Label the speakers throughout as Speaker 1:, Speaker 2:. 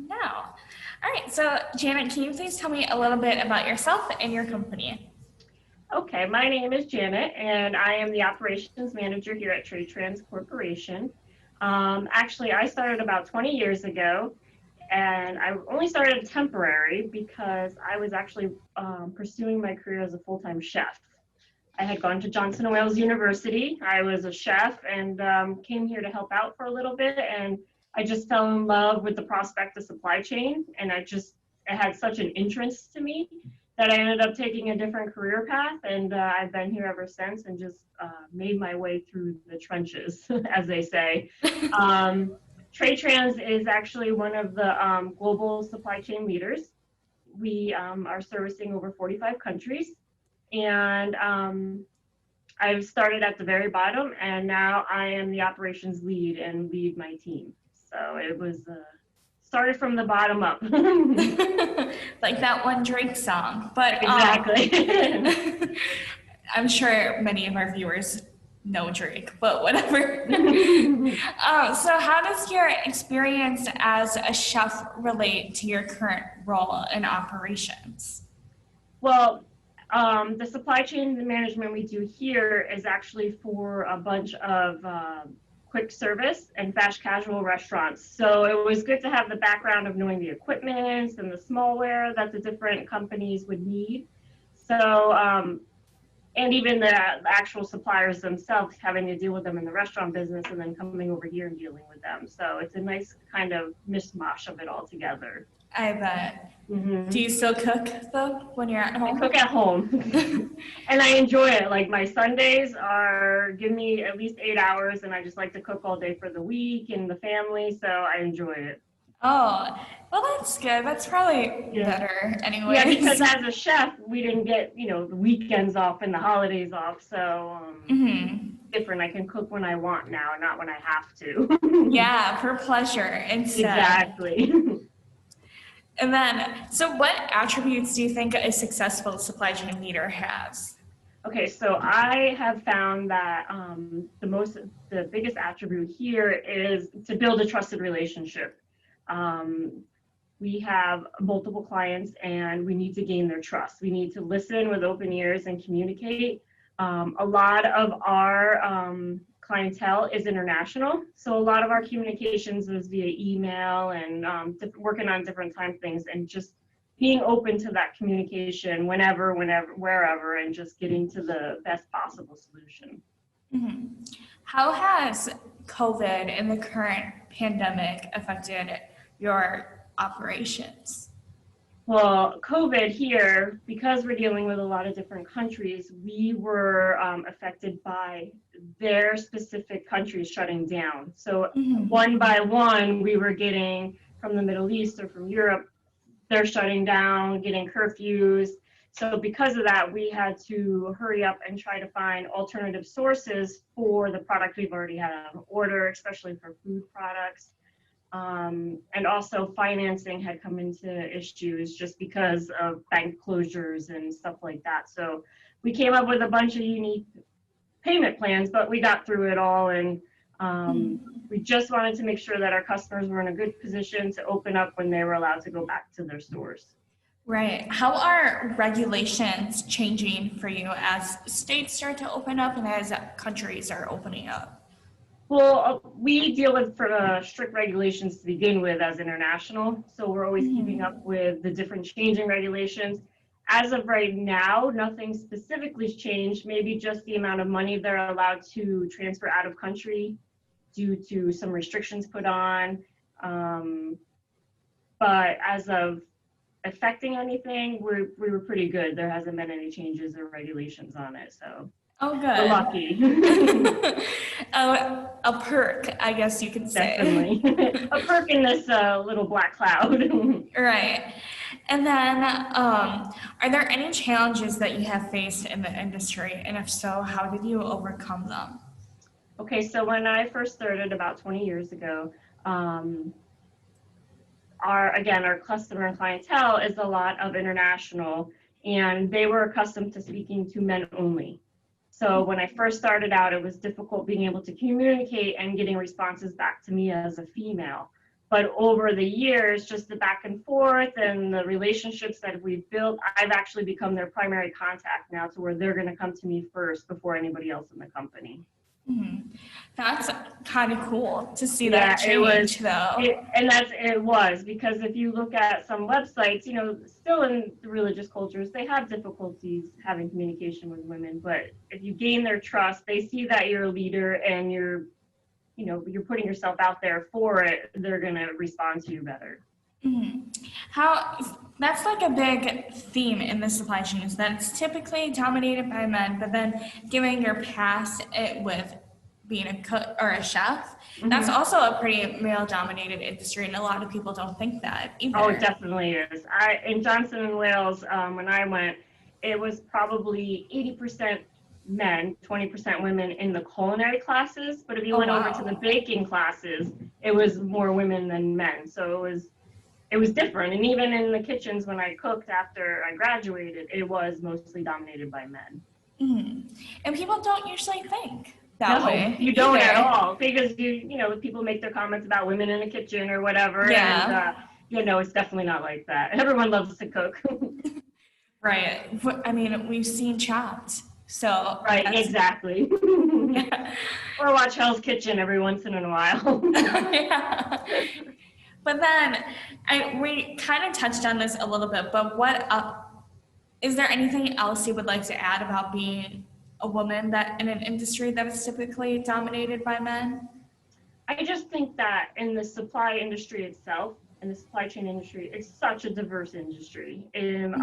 Speaker 1: now. All right, so Janet, can you please tell me a little bit about yourself and your company?
Speaker 2: Okay, my name is Janet, and I am the operations manager here at TradeTrans Corporation. Actually, I started about 20 years ago, and I only started temporary because I was actually pursuing my career as a full-time chef. I had gone to Johnson & Wales University. I was a chef and came here to help out for a little bit, and I just fell in love with the prospect of supply chain, and it had such an interest to me that I ended up taking a different career path, and I've been here ever since and just made my way through the trenches, as they say. TradeTrans is actually one of the global supply chain leaders. We are servicing over 45 countries, and I've started at the very bottom, and now I am the operations lead and lead my team. So it was started from the bottom up.
Speaker 1: Like that one Drake song. But
Speaker 2: exactly.
Speaker 1: I'm sure many of our viewers know Drake, but whatever. So how does your experience as a chef relate to your current role in operations?
Speaker 2: Well, the supply chain management we do here is actually for a bunch of quick service and fast casual restaurants. So it was good to have the background of knowing the equipment and the smallware that the different companies would need. So, and even the actual suppliers themselves, having to deal with them in the restaurant business and then coming over here and dealing with them. So it's a nice kind of mishmash of it all together.
Speaker 1: I bet. Mm-hmm. Do you still cook though when you're at home?
Speaker 2: I cook at home and I enjoy it. Like my Sundays give me at least 8 hours, and I just like to cook all day for the week and the family. So I enjoy it.
Speaker 1: Oh, well, that's good. That's probably better anyway.
Speaker 2: Yeah, because as a chef, we didn't get, the weekends off and the holidays off. So different. I can cook when I want now, not when I have to.
Speaker 1: Yeah, for pleasure instead.
Speaker 2: Exactly.
Speaker 1: And then, so what attributes do you think a successful supply chain leader has?
Speaker 2: Okay, so I have found that the biggest attribute here is to build a trusted relationship. We have multiple clients and we need to gain their trust. We need to listen with open ears and communicate. A lot of our clientele is international, so a lot of our communications is via email and working on different time things, and just being open to that communication whenever, wherever, and just getting to the best possible solution.
Speaker 1: Mm-hmm. How has COVID and the current pandemic affected your operations?
Speaker 2: Well, COVID here, because we're dealing with a lot of different countries, we were affected by their specific countries shutting down. So one by one, we were getting from the Middle East or from Europe, they're shutting down, getting curfews. So because of that, we had to hurry up and try to find alternative sources for the product we've already had on order, especially for food products. And also financing had come into issues just because of bank closures and stuff like that. So we came up with a bunch of unique payment plans, but we got through it all, and we just wanted to make sure that our customers were in a good position to open up when they were allowed to go back to their stores.
Speaker 1: Right. How are regulations changing for you as states start to open up and as countries are opening up?
Speaker 2: Well, we deal with strict regulations to begin with as international, so we're always keeping up with the different changing regulations. As of right now, nothing specifically has changed, maybe just the amount of money they're allowed to transfer out of country due to some restrictions put on. But as of affecting anything, we were pretty good. There hasn't been any changes or regulations on it, so.
Speaker 1: Oh, good.
Speaker 2: We're lucky.
Speaker 1: A perk, I guess you could say.
Speaker 2: Definitely. A perk in this little black cloud.
Speaker 1: Right. And then, are there any challenges that you have faced in the industry? And if so, how did you overcome them?
Speaker 2: Okay, so when I first started about 20 years ago, our customer and clientele is a lot of international, and they were accustomed to speaking to men only. So when I first started out, it was difficult being able to communicate and getting responses back to me as a female. But over the years, just the back and forth and the relationships that we've built, I've actually become their primary contact now, to where they're going to come to me first before anybody else in the company.
Speaker 1: Mhm. That's kind of cool to see that change, though.
Speaker 2: It was, because if you look at some websites, you know, still in the religious cultures, they have difficulties having communication with women. But if you gain their trust, they see that you're a leader and you're putting yourself out there for it, they're going to respond to you better.
Speaker 1: Mhm. That's like a big theme in the supply chain, is that it's typically dominated by men, but then given your past it with being a cook or a chef, that's also a pretty male-dominated industry, and a lot of people don't think that either.
Speaker 2: Oh, it definitely is. In Johnson and Wales, when I went, it was probably 80% men, 20% women in the culinary classes. But if you went over to the baking classes, it was more women than men. So it was different. And even in the kitchens when I cooked after I graduated, it was mostly dominated by men.
Speaker 1: And people don't usually think that way.
Speaker 2: You don't at all, because people make their comments about women in the kitchen or whatever.
Speaker 1: Yeah.
Speaker 2: And it's definitely not like that. Everyone loves to cook.
Speaker 1: Right. I mean, we've seen Chopped, so.
Speaker 2: Right, exactly.
Speaker 1: Yeah.
Speaker 2: Or watch Hell's Kitchen every once in a while.
Speaker 1: Yeah. But then, we kind of touched on this a little bit, but is there anything else you would like to add about being a woman that in an industry that is typically dominated by men?
Speaker 2: I just think that in the supply industry itself, in the supply chain industry, it's such a diverse industry. And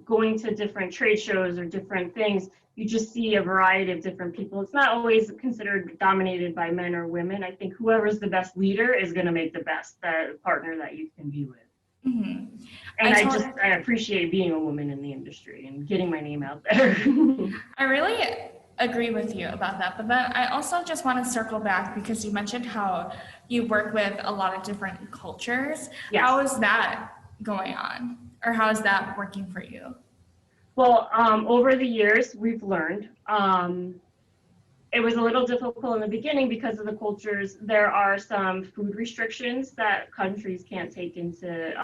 Speaker 2: going to different trade shows or different things, you just see a variety of different people. It's not always considered dominated by men or women. I think whoever's the best leader is going to make the best partner that you can be with.
Speaker 1: Mm-hmm.
Speaker 2: And I appreciate being a woman in the industry and getting my name out there.
Speaker 1: I really agree with you about that, but then I also just want to circle back, because you mentioned how you work with a lot of different cultures.
Speaker 2: Yes.
Speaker 1: How is that going on, or how is that working for you?
Speaker 2: Well, over the years, we've learned. It was a little difficult in the beginning because of the cultures. There are some food restrictions that countries can't take into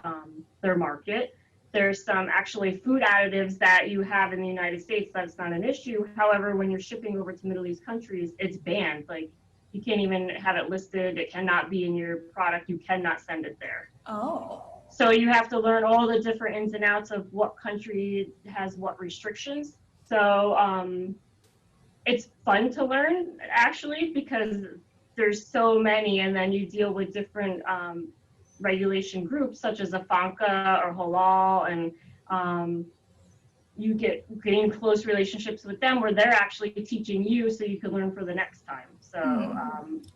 Speaker 2: their market. There's some actually food additives that you have in the United States that's not an issue. However, when you're shipping over to Middle East countries, it's banned. Like, you can't even have it listed. It cannot be in your product. You cannot send it there.
Speaker 1: Oh.
Speaker 2: So you have to learn all the different ins and outs of what country has what restrictions. So it's fun to learn, actually, because there's so many, and then you deal with different regulation groups such as AFANCA or Halal, and you gain close relationships with them where they're actually teaching you so you can learn for the next time. So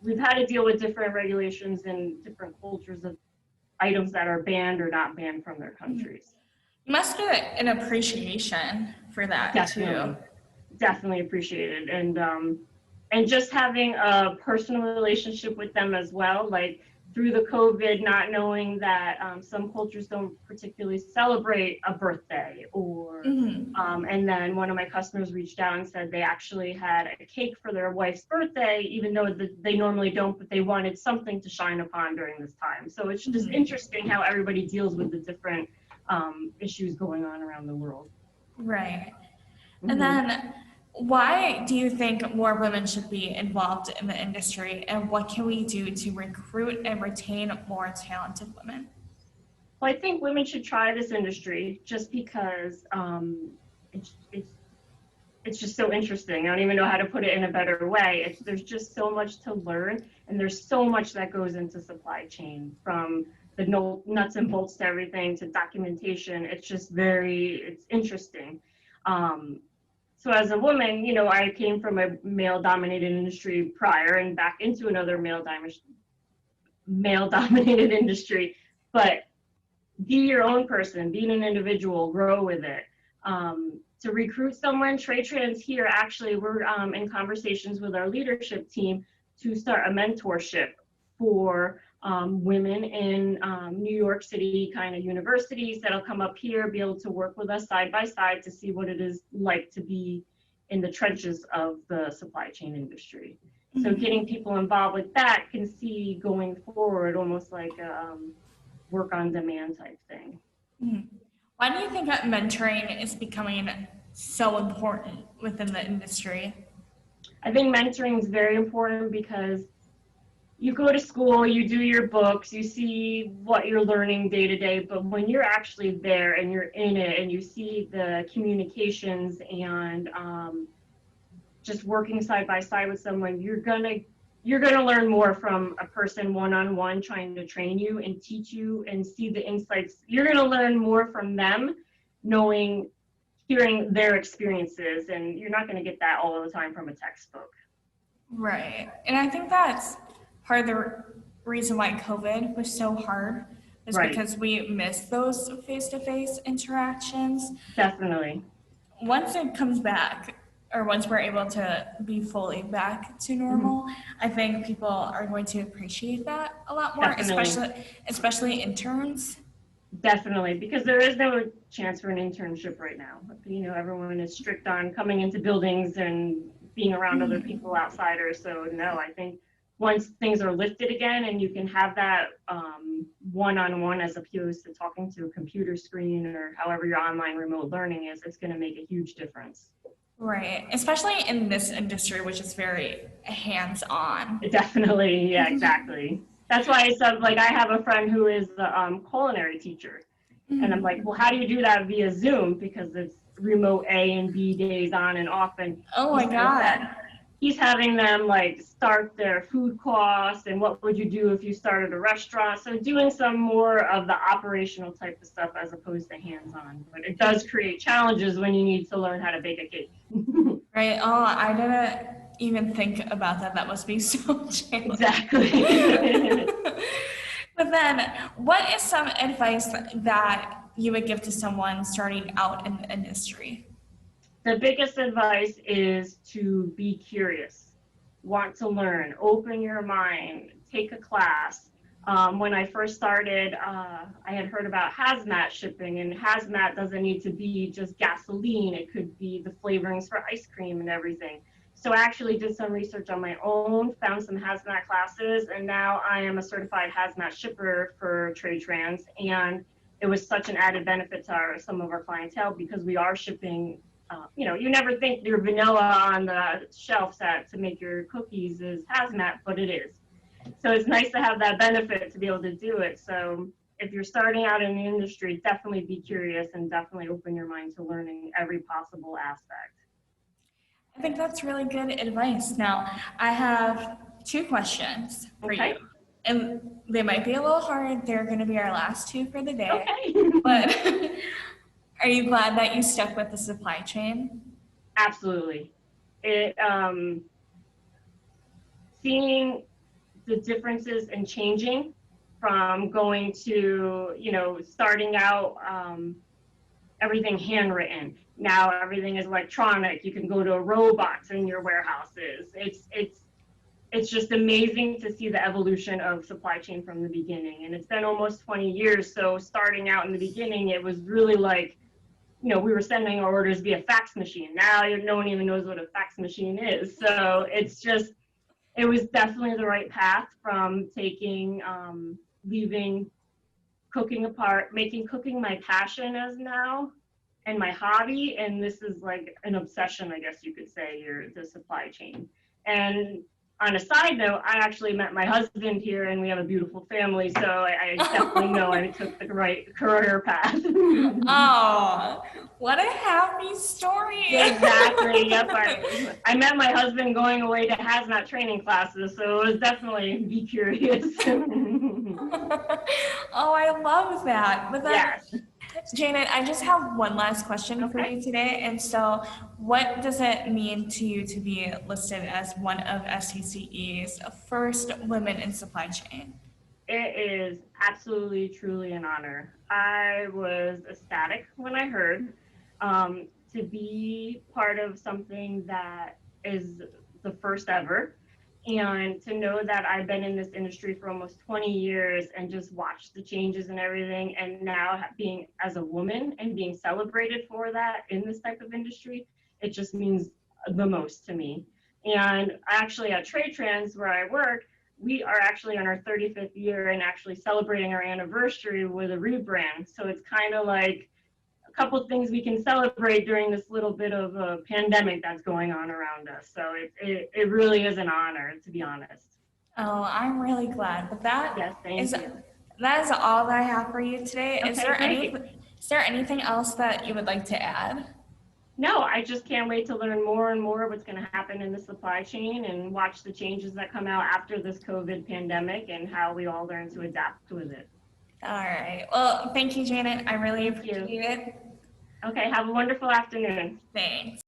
Speaker 2: we've had to deal with different regulations and different cultures of items that are banned or not banned from their countries.
Speaker 1: You must get an appreciation for that.
Speaker 2: Definitely. Too. Definitely appreciated, and just having a personal relationship with them as well. Like, through the COVID, not knowing that some cultures don't particularly celebrate a birthday, or and then one of my customers reached out and said they actually had a cake for their wife's birthday, even though they normally don't, but they wanted something to shine upon during this time. So it's just interesting how everybody deals with the different issues going on around the world.
Speaker 1: Right. And then, why do you think more women should be involved in the industry, and what can we do to recruit and retain more talented women?
Speaker 2: Well, I think women should try this industry just because it's just so interesting. I don't even know how to put it in a better way. There's just so much to learn, and there's so much that goes into supply chain, from the nuts and bolts to everything to documentation. It's just it's interesting. So as a woman, I came from a male-dominated industry prior and back into another male-dominated industry. But be your own person, be an individual, grow with it. To recruit someone, TradeTrans here, actually, we're in conversations with our leadership team to start a mentorship for women in New York City kind of universities that'll come up here, be able to work with us side by side to see what it is like to be in the trenches of the supply chain industry. So getting people involved with that can see going forward almost like a work on demand type thing.
Speaker 1: Mhm. Why do you think that mentoring is becoming so important within the industry?
Speaker 2: I think mentoring is very important because you go to school, you do your books, you see what you're learning day to day, but when you're actually there and you're in it and you see the communications and just working side by side with someone, you're gonna learn more from a person one-on-one trying to train you and teach you and see the insights. You're gonna learn more from them, hearing their experiences, and you're not gonna get that all the time from a textbook.
Speaker 1: Right. And I think that's part of the reason why COVID was so hard is
Speaker 2: Right.
Speaker 1: because we missed those face-to-face interactions.
Speaker 2: Definitely.
Speaker 1: Once it comes back, or once we're able to be fully back to normal, I think people are going to appreciate that a lot more,
Speaker 2: Definitely.
Speaker 1: especially interns.
Speaker 2: Definitely, because there is no chance for an internship right now. You know, everyone is strict on coming into buildings and being around other people, outsiders. So no, I think once things are lifted again and you can have that one-on-one as opposed to talking to a computer screen or however your online remote learning is, it's going to make a huge difference.
Speaker 1: Right, especially in this industry, which is very hands-on.
Speaker 2: Definitely, yeah, exactly. That's why I said, like, I have a friend who is the culinary teacher. And I'm like, well, how do you do that via Zoom? Because it's remote A and B days on and off. And
Speaker 1: Oh my God.
Speaker 2: he's having them like start their food costs and what would you do if you started a restaurant. So doing some more of the operational type of stuff as opposed to hands-on. But it does create challenges when you need to learn how to bake a cake.
Speaker 1: Right. Oh, I didn't even think about that. That must be so challenging.
Speaker 2: Exactly.
Speaker 1: But then, what is some advice that you would give to someone starting out in the industry?
Speaker 2: The biggest advice is to be curious, want to learn, open your mind, take a class. When I first started, I had heard about hazmat shipping, and hazmat doesn't need to be just gasoline. It could be the flavorings for ice cream and everything. So I actually did some research on my own, found some hazmat classes, and now I am a certified hazmat shipper for TradeTrans. And it was such an added benefit to some of our clientele because we are shipping. You know, you never think your vanilla on the shelf set to make your cookies is hazmat, but it is. So it's nice to have that benefit to be able to do it. So if you're starting out in the industry, definitely be curious and definitely open your mind to learning every possible aspect.
Speaker 1: I think that's really good advice. Now, I have two questions for you. And they might be a little hard. They're going to be our last two for the day.
Speaker 2: Okay.
Speaker 1: But are you glad that you stuck with the supply chain?
Speaker 2: Absolutely. It seeing the differences and changing from going to, you know, starting out everything handwritten. Now everything is electronic. You can go to robots in your warehouses. It's just amazing to see the evolution of supply chain from the beginning. And it's been almost 20 years. So starting out in the beginning, it was really like, you know, we were sending our orders via fax machine. Now no one even knows what a fax machine is. So it was definitely the right path from taking, leaving cooking apart, making cooking my passion as now and my hobby. And this is like an obsession, I guess you could say, the supply chain. And on a side note, I actually met my husband here and we have a beautiful family. So I definitely know I took the right career path.
Speaker 1: Oh, what a happy story.
Speaker 2: Exactly. Yep. I met my husband going away to hazmat training classes. So it was definitely be curious.
Speaker 1: Oh, I love that. But then,
Speaker 2: Yes.
Speaker 1: Janet, I just have one last question for you today. And so, what does it mean to you to be listed as one of SCCE's first women in supply chain?
Speaker 2: It is absolutely, truly an honor. I was ecstatic when I heard to be part of something that is the first ever. And to know that I've been in this industry for almost 20 years and just watched the changes and everything, and now being as a woman and being celebrated for that in this type of industry, it just means the most to me. And actually at TradeTrans, where I work, we are actually on our 35th year and actually celebrating our anniversary with a rebrand. So it's kind of like a couple of things we can celebrate during this little bit of a pandemic that's going on around us. So it really is an honor, to be honest.
Speaker 1: Oh, I'm really glad. But
Speaker 2: Yes, thank you.
Speaker 1: that is all that I have for you today.
Speaker 2: Okay, great.
Speaker 1: Is there anything else that you would like to add?
Speaker 2: No, I just can't wait to learn more and more what's going to happen in the supply chain and watch the changes that come out after this COVID pandemic and how we all learn to adapt with it.
Speaker 1: All right. Well, thank you, Janet. I really
Speaker 2: Thank you.
Speaker 1: appreciate it.
Speaker 2: Okay, have a wonderful afternoon.
Speaker 1: Thanks.